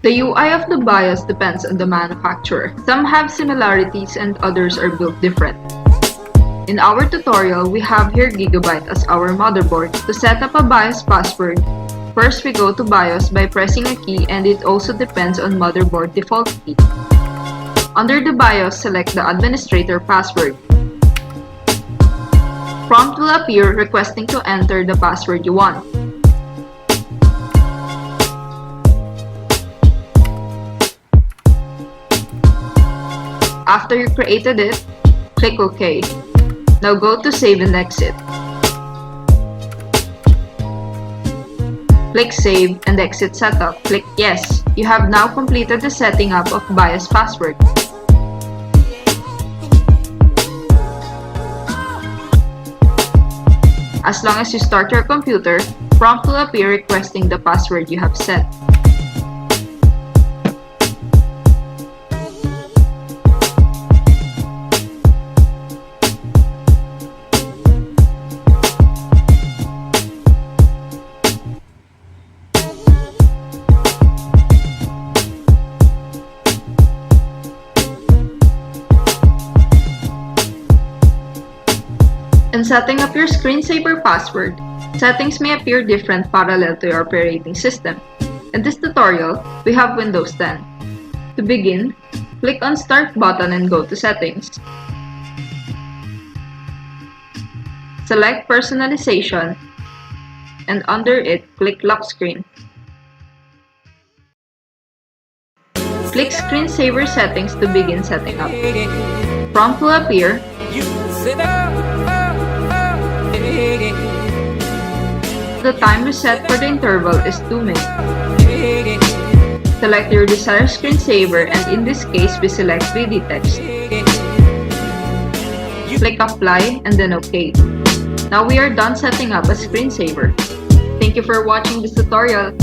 The UI of the BIOS depends on the manufacturer. Some have similarities and others are built different. In our tutorial, we have here Gigabyte as our motherboard. To set up a BIOS password, first we go to BIOS by pressing a key, and it also depends on motherboard default key. Under the BIOS, select the administrator password. Prompt will appear requesting to enter the password you want. After you created it, click OK. Now go to Save and Exit. Click Save and Exit Setup. Click Yes. You have now completed the setting up of BIOS password. As long as you start your computer, prompt will appear requesting the password you have set. In setting up your screensaver password, settings may appear different parallel to your operating system. In this tutorial, we have Windows 10. To begin, click on Start button and go to Settings. Select Personalization, and under it, click Lock Screen. Click Screensaver Settings to begin setting up. Prompt will appear. The time we set for the interval is 2 minutes. Select your desired screensaver, and in this case, we select 3D text. Click Apply and then OK. Now we are done setting up a screensaver. Thank you for watching this tutorial.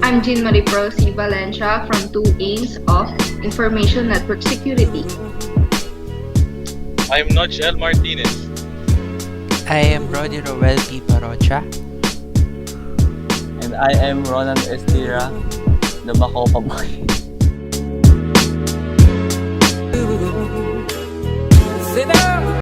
I'm Jean Marie Prosi Valencia from 2 Aims of Information Network Security. I'm Noje Martinez. I am Rodie Rowell P. Parocha. And I am Ronan Estira, the Makopa Boy.